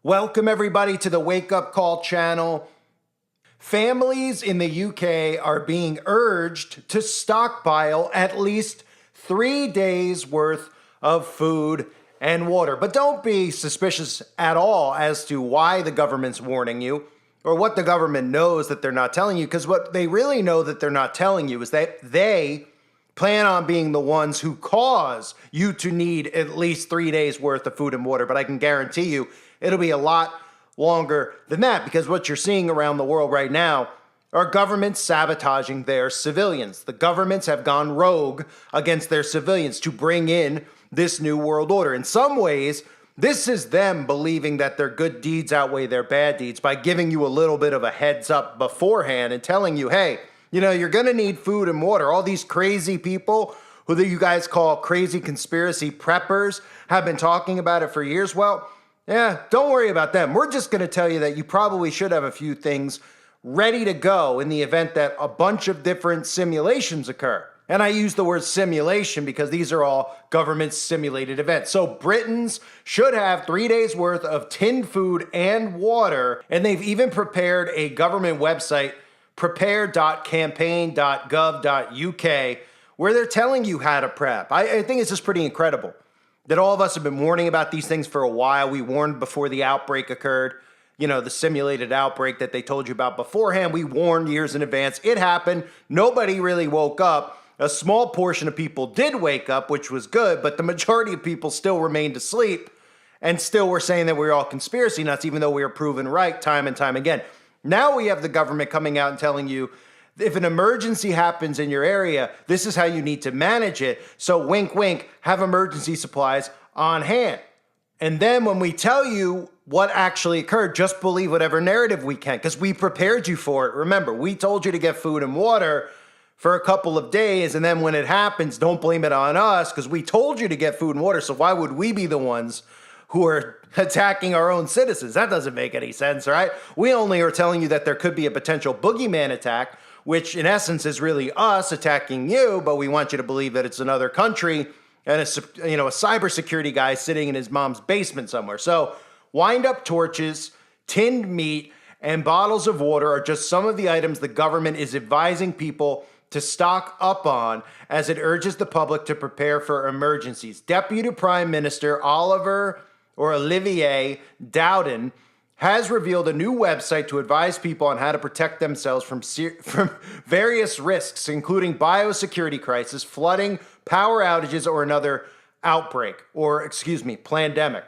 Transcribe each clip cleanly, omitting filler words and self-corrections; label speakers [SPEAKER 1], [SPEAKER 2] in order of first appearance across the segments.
[SPEAKER 1] Welcome everybody to the Wake Up Call channel. Families in the UK are being urged to stockpile at least 3 days worth of food and water. But don't be suspicious at all as to why the government's warning you or what the government knows that they're not telling you, because what they really know that they're not telling you is that they plan on being the ones who cause you to need at least 3 days worth of food and water. But I can guarantee you it'll be a lot longer than that, because what you're seeing around the world right now are governments sabotaging their civilians. The governments have gone rogue against their civilians to bring in this new world order. In some ways, this is them believing that their good deeds outweigh their bad deeds by giving you a little bit of a heads up beforehand and telling you, hey, you're going to need food and water. All these crazy people who you guys call crazy conspiracy preppers have been talking about it for years. Well, yeah, don't worry about them. We're just going to tell you that you probably should have a few things ready to go in the event that a bunch of different simulations occur. And I use the word simulation because these are all government simulated events. So Britons should have 3 days worth of tinned food and water, and they've even prepared a government website, prepare.campaign.gov.uk, where they're telling you how to prep. I think it's just pretty incredible that all of us have been warning about these things for a while. We warned before the outbreak occurred, the simulated outbreak that they told you about beforehand. We warned years in advance. It happened. Nobody really woke up. A small portion of people did wake up, which was good, but the majority of people still remained asleep and still were saying that we were all conspiracy nuts, even though we were proven right time and time again. Now we have the government coming out and telling you, if an emergency happens in your area, this is how you need to manage it. So wink, wink, have emergency supplies on hand. And then when we tell you what actually occurred, just believe whatever narrative we can, because we prepared you for it. Remember, we told you to get food and water for a couple of days, and then when it happens, don't blame it on us, because we told you to get food and water, so why would we be the ones who are attacking our own citizens? That doesn't make any sense, right? We only are telling you that there could be a potential boogeyman attack, which in essence is really us attacking you, but we want you to believe that it's another country and a cybersecurity guy sitting in his mom's basement somewhere. So wind-up torches, tinned meat, and bottles of water are just some of the items the government is advising people to stock up on as it urges the public to prepare for emergencies. Deputy Prime Minister Olivier Dowden has revealed a new website to advise people on how to protect themselves from various risks, including biosecurity crisis, flooding, power outages, or another pandemic.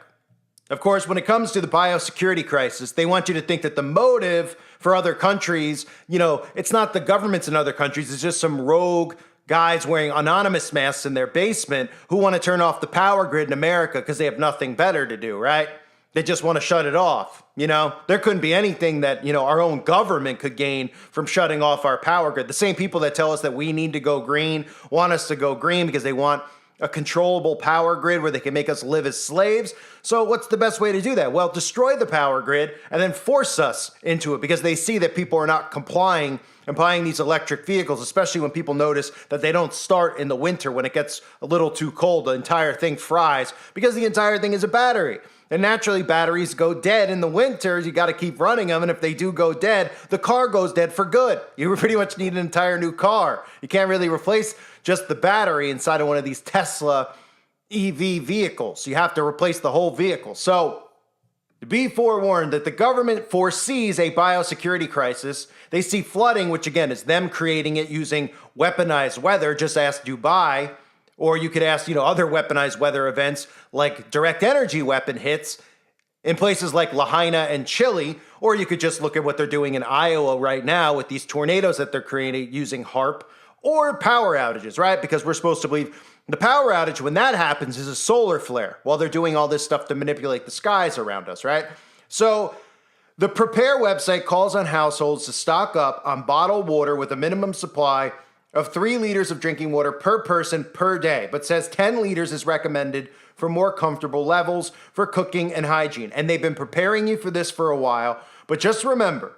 [SPEAKER 1] Of course, when it comes to the biosecurity crisis, they want you to think that the motive for other countries, it's not the governments in other countries, it's just some rogue guys wearing anonymous masks in their basement who want to turn off the power grid in America because they have nothing better to do, right? They just want to shut it off. There couldn't be anything that, our own government could gain from shutting off our power grid. The same people that tell us that we need to go green want us to go green because they want a controllable power grid where they can make us live as slaves. So what's the best way to do that? Well, destroy the power grid and then force us into it, because they see that people are not complying and buying these electric vehicles, especially when people notice that they don't start in the winter when it gets a little too cold. The entire thing fries because the entire thing is a battery. And naturally, batteries go dead in the winters. You got to keep running them. And if they do go dead, the car goes dead for good. You pretty much need an entire new car. You can't really replace just the battery inside of one of these Tesla EV vehicles. You have to replace the whole vehicle. So be forewarned that the government foresees a biosecurity crisis. They see flooding, which again is them creating it using weaponized weather. Just ask Dubai. Or you could ask, other weaponized weather events like direct energy weapon hits in places like Lahaina and Chile. Or you could just look at what they're doing in Iowa right now with these tornadoes that they're creating using HARP, or power outages, right? Because we're supposed to believe the power outage, when that happens, is a solar flare while they're doing all this stuff to manipulate the skies around us, right? So the Prepare website calls on households to stock up on bottled water with a minimum supply of 3 liters of drinking water per person per day, but says 10 liters is recommended for more comfortable levels for cooking and hygiene. And they've been preparing you for this for a while, but just remember,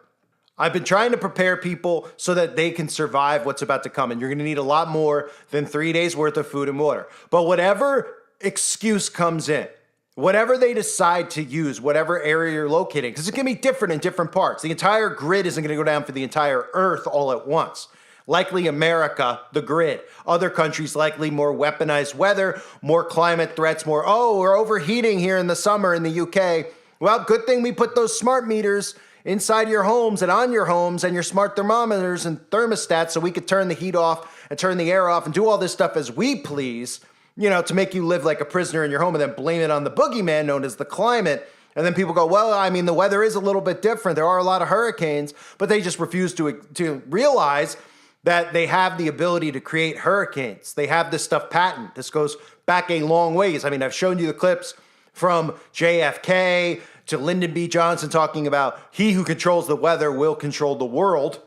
[SPEAKER 1] I've been trying to prepare people so that they can survive what's about to come, and you're going to need a lot more than 3 days worth of food and water. But whatever excuse comes in, Whatever they decide to use, whatever area you're located, because it can be different in different parts. The entire grid isn't going to go down for the entire Earth all at once. Likely America, the grid. Other countries, likely more weaponized weather, more climate threats, more, oh, we're overheating here in the summer in the UK. Well, good thing we put those smart meters inside your homes and on your homes and your smart thermometers and thermostats so we could turn the heat off and turn the air off and do all this stuff as we please, to make you live like a prisoner in your home and then blame it on the boogeyman known as the climate. And then people go, well, I mean, the weather is a little bit different. There are a lot of hurricanes, but they just refuse to realize that they have the ability to create hurricanes. They have this stuff patent. This goes back a long ways. I mean, I've shown you the clips from JFK to Lyndon B. Johnson talking about he who controls the weather will control the world.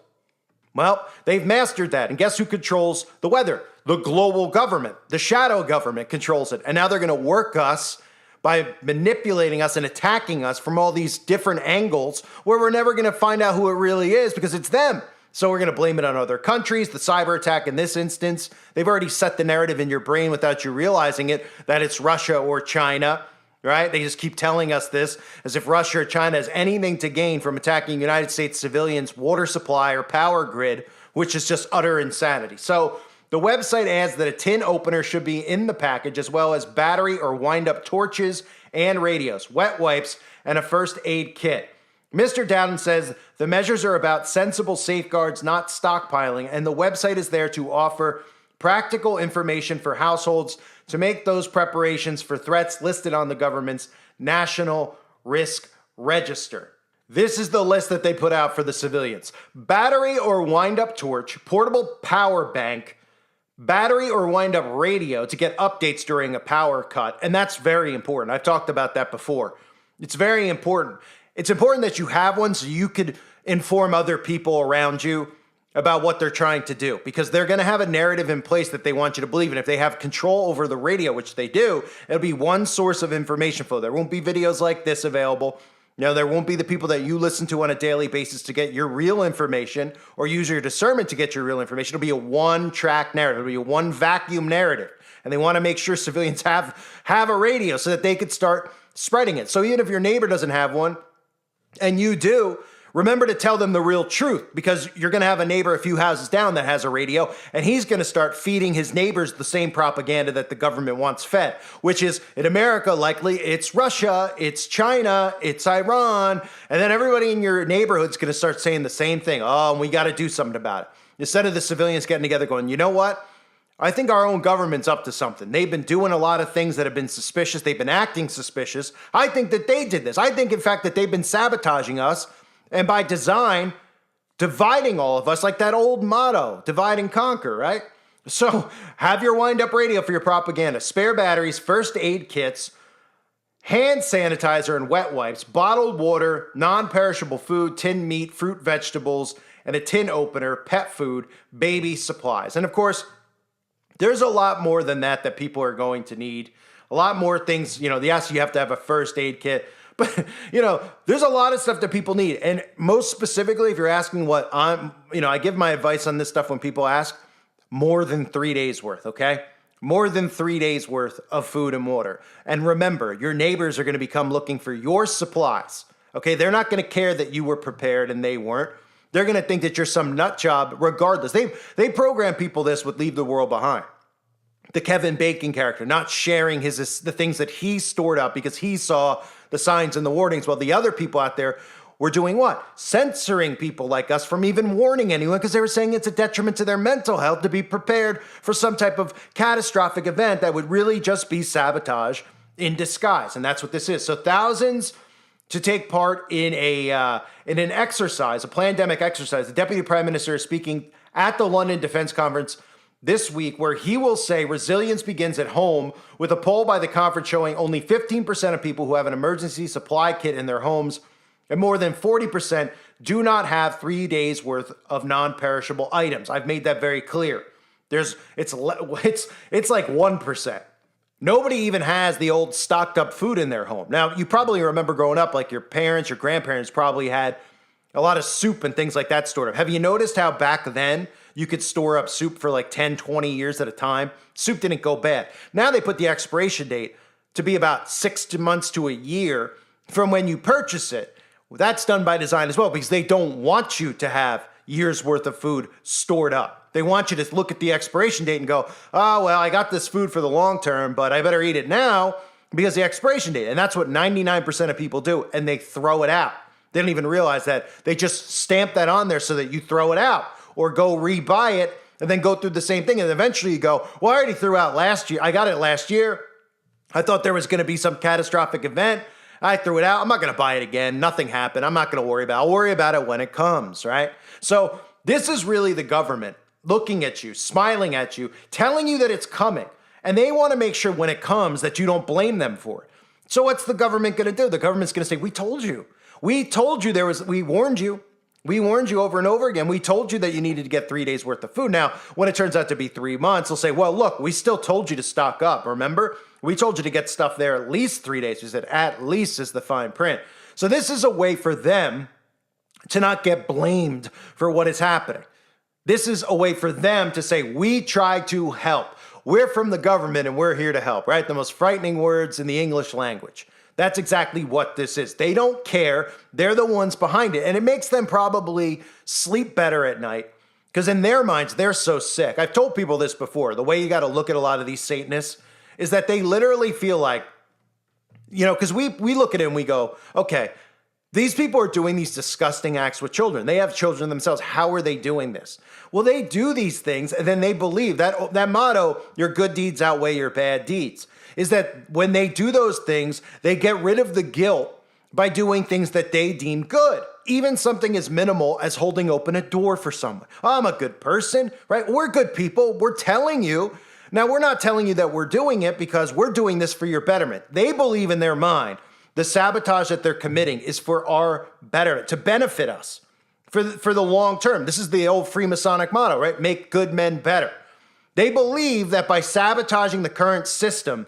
[SPEAKER 1] Well, they've mastered that. And guess who controls the weather? The global government. The shadow government controls it. And now they're going to work us by manipulating us and attacking us from all these different angles where we're never going to find out who it really is because it's them. So we're going to blame it on other countries. The cyber attack in this instance, they've already set the narrative in your brain without you realizing it, that it's Russia or China, right? They just keep telling us this as if Russia or China has anything to gain from attacking United States civilians' water supply or power grid, which is just utter insanity. So the website adds that a tin opener should be in the package, as well as battery or wind-up torches and radios, wet wipes, and a first aid kit. Mr. Dowden says the measures are about sensible safeguards, not stockpiling, and the website is there to offer practical information for households to make those preparations for threats listed on the government's National Risk Register. This is the list that they put out for the civilians. Battery or wind-up torch, portable power bank, battery or wind-up radio to get updates during a power cut, and that's very important. I've talked about that before. It's very important. It's important that you have one so you could inform other people around you about what they're trying to do, because they're going to have a narrative in place that they want you to believe. And if they have control over the radio, which they do, it'll be one source of information flow. There won't be videos like this available. There won't be the people that you listen to on a daily basis to get your real information or use your discernment to get your real information. It'll be a one-track narrative. It'll be a one vacuum narrative. And they want to make sure civilians have a radio so that they could start spreading it. So even if your neighbor doesn't have one, and you do, remember to tell them the real truth, because you're going to have a neighbor a few houses down that has a radio, and he's going to start feeding his neighbors the same propaganda that the government wants fed, which is, in America, likely it's Russia, it's China, it's Iran, and then everybody in your neighborhood's going to start saying the same thing. Oh, we got to do something about it. Instead of the civilians getting together going, you know what? I think our own government's up to something. They've been doing a lot of things that have been suspicious. They've been acting suspicious. I think that they did this. I think, in fact, that they've been sabotaging us and by design, dividing all of us like that old motto, divide and conquer, right? So have your wind-up radio for your propaganda, spare batteries, first aid kits, hand sanitizer and wet wipes, bottled water, non-perishable food, tinned meat, fruit, vegetables, and a tin opener, pet food, baby supplies. And of course, there's a lot more than that people are going to need. A lot more things, yes, you have to have a first aid kit, but, there's a lot of stuff that people need. And most specifically, if you're asking what I give my advice on this stuff when people ask, more than 3 days worth, okay? More than 3 days worth of food and water. And remember, your neighbors are going to come looking for your supplies, okay? They're not going to care that you were prepared and they weren't. They're going to think that you're some nut job regardless. They program people this with Leave the World Behind. The Kevin Bacon character, not sharing the things that he stored up because he saw the signs and the warnings, while the other people out there were doing what? Censoring people like us from even warning anyone because they were saying it's a detriment to their mental health to be prepared for some type of catastrophic event that would really just be sabotage in disguise. And that's what this is. So thousands to take part in an exercise, a pandemic exercise. The Deputy Prime Minister is speaking at the London Defense Conference this week, where he will say resilience begins at home, with a poll by the conference showing only 15% of people who have an emergency supply kit in their homes, and more than 40% do not have 3 days worth of non-perishable items. I've made that very clear. It's like 1%. Nobody even has the old stocked up food in their home. Now, you probably remember growing up, like your parents, your grandparents probably had a lot of soup and things like that stored up. Have you noticed how back then you could store up soup for like 10, 20 years at a time? Soup didn't go bad. Now they put the expiration date to be about 6 months to a year from when you purchase it. That's done by design as well, because they don't want you to have years worth of food stored up. They want you to look at the expiration date and go, oh, well, I got this food for the long term, but I better eat it now because the expiration date. And that's what 99% of people do. And they throw it out. They don't even realize that. They just stamp that on there so that you throw it out or go rebuy it and then go through the same thing. And eventually you go, well, I already threw out last year. I got it last year. I thought there was going to be some catastrophic event. I threw it out. I'm not going to buy it again. Nothing happened. I'm not going to worry about it. I'll worry about it when it comes, right? So this is really the government looking at you, smiling at you, telling you that it's coming. And they want to make sure when it comes that you don't blame them for it. So what's the government going to do? The government's going to say, we told you. We told you we warned you. We warned you over and over again. We told you that you needed to get 3 days worth of food. Now, when it turns out to be 3 months, they'll say, well, look, we still told you to stock up. Remember? We told you to get stuff there at least 3 days. We said at least is the fine print. So this is a way for them to not get blamed for what is happening. This is a way for them to say, we tried to help. We're from the government and we're here to help, right? The most frightening words in the English language. That's exactly what this is. They don't care. They're the ones behind it. And it makes them probably sleep better at night because in their minds, they're so sick. I've told people this before. The way you got to look at a lot of these Satanists is that they literally feel like, because we look at it and we go, okay, these people are doing these disgusting acts with children. They have children themselves. How are they doing this? Well, they do these things and then they believe that motto, your good deeds outweigh your bad deeds, is that when they do those things, they get rid of the guilt by doing things that they deem good. Even something as minimal as holding open a door for someone. Oh, I'm a good person, right? We're good people. We're telling you. Now, we're not telling you that we're doing it because we're doing this for your betterment. They believe in their mind the sabotage that they're committing is for our betterment, to benefit us for the long term. This is the old Freemasonic motto, right? Make good men better. They believe that by sabotaging the current system,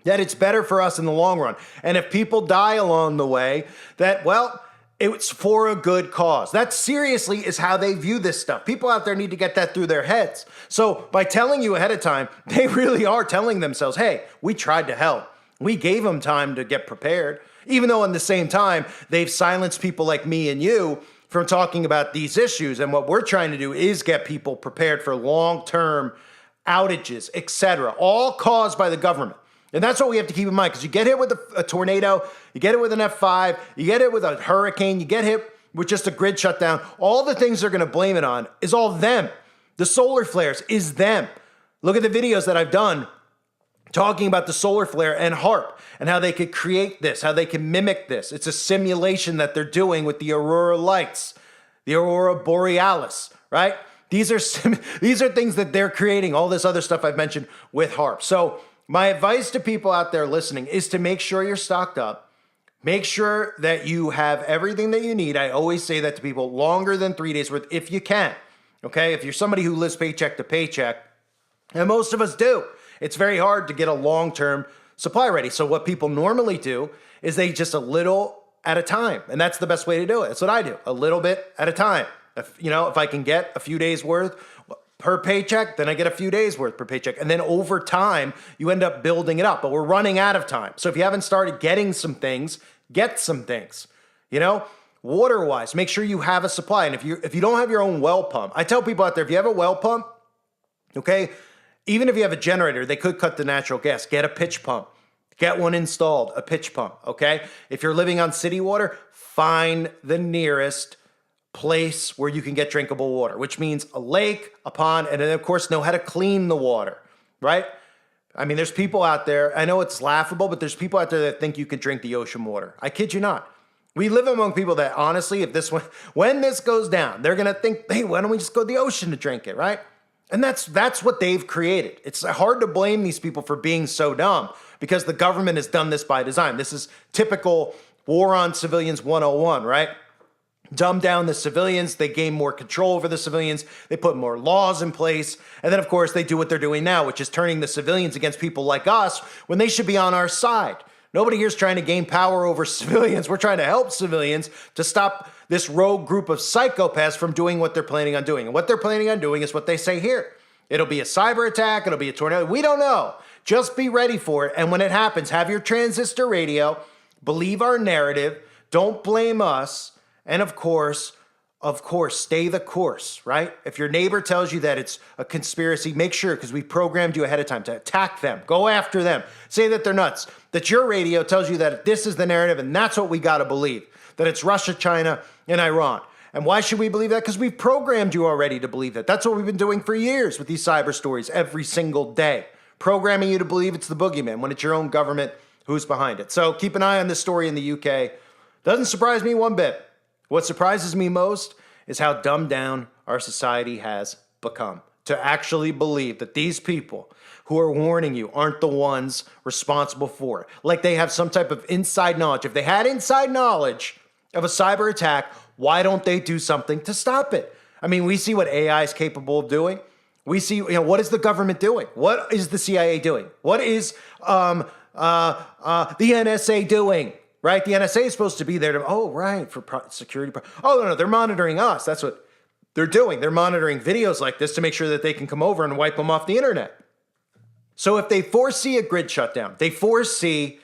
[SPEAKER 1] that it's better for us in the long run. And if people die along the way, that, well, it's for a good cause. That seriously is how they view this stuff. People out there need to get that through their heads. So by telling you ahead of time, they really are telling themselves, hey, we tried to help. We gave them time to get prepared, even though at the same time, they've silenced people like me and you from talking about these issues. And what we're trying to do is get people prepared for long-term outages, etc., all caused by the government. And that's what we have to keep in mind, because you get hit with a tornado, you get hit with an F5, you get hit with a hurricane, you get hit with just a grid shutdown. All the things they're going to blame it on is all them. The solar flares is them. Look at the videos that I've done talking about the solar flare and HAARP and how they could create this, how they can mimic this. It's a simulation that they're doing with the aurora lights, the aurora borealis, right? These are things that they're creating, all this other stuff I've mentioned with HAARP. So my advice to people out there listening is to make sure you're stocked up. Make sure that you have everything that you need. I always say that to people, longer than 3 days worth, if you can. Okay, if you're somebody who lives paycheck to paycheck, and most of us do, it's very hard to get a long-term supply ready. So what people normally do is they just a little at a time. And that's the best way to do it. That's what I do, a little bit at a time. If I can get a few days worth per paycheck, then I get a few days worth per paycheck. And then over time, you end up building it up. But we're running out of time. So if you haven't started getting some things, get some things. Water-wise, make sure you have a supply. And if you don't have your own well pump, I tell people out there, if you have a well pump, okay, even if you have a generator, they could cut the natural gas. Get a pitch pump. Get one installed, a pitch pump, okay? If you're living on city water, find the nearest place where you can get drinkable water, which means a lake, a pond, and then, of course, know how to clean the water, right? I mean, there's people out there, I know it's laughable, but there's people out there that think you can drink the ocean water. I kid you not. We live among people that, honestly, when this goes down, they're going to think, hey, why don't we just go to the ocean to drink it, right? And that's what they've created. It's hard to blame these people for being so dumb because the government has done this by design. This is typical war on civilians 101, right? Dumb down the civilians. They gain more control over the civilians. They put more laws in place. And then, of course, they do what they're doing now, which is turning the civilians against people like us when they should be on our side. Nobody here is trying to gain power over civilians. We're trying to help civilians to stop this rogue group of psychopaths from doing what they're planning on doing. And what they're planning on doing is what they say here. It'll be a cyber attack. It'll be a tornado. We don't know. Just be ready for it. And when it happens, have your transistor radio, believe our narrative, don't blame us, and of course, stay the course, right? If your neighbor tells you that it's a conspiracy, make sure, because we programmed you ahead of time to attack them, go after them, say that they're nuts, that your radio tells you that this is the narrative and that's what we got to believe, that it's Russia, China, and Iran. And why should we believe that? Because we've programmed you already to believe that. That's what we've been doing for years with these cyber stories every single day, programming you to believe it's the boogeyman when it's your own government who's behind it. So keep an eye on this story in the UK. Doesn't surprise me one bit. What surprises me most is how dumbed down our society has become to actually believe that these people who are warning you aren't the ones responsible for it. Like they have some type of inside knowledge. If they had inside knowledge of a cyber attack, why don't they do something to stop it? I mean, we see what AI is capable of doing. We see, what is the government doing? What is the CIA doing? What is the NSA doing? Right? The NSA is supposed to be there for security. Oh, no, they're monitoring us. That's what they're doing. They're monitoring videos like this to make sure that they can come over and wipe them off the internet. So if they foresee a grid shutdown, they foresee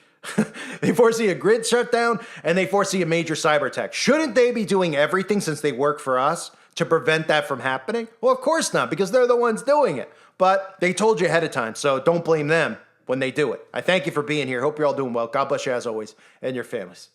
[SPEAKER 1] a grid shutdown and they foresee a major cyber attack. Shouldn't they be doing everything, since they work for us, to prevent that from happening? Well, of course not, because they're the ones doing it. But they told you ahead of time, so don't blame them when they do it. I thank you for being here. Hope you're all doing well. God bless you as always and your families.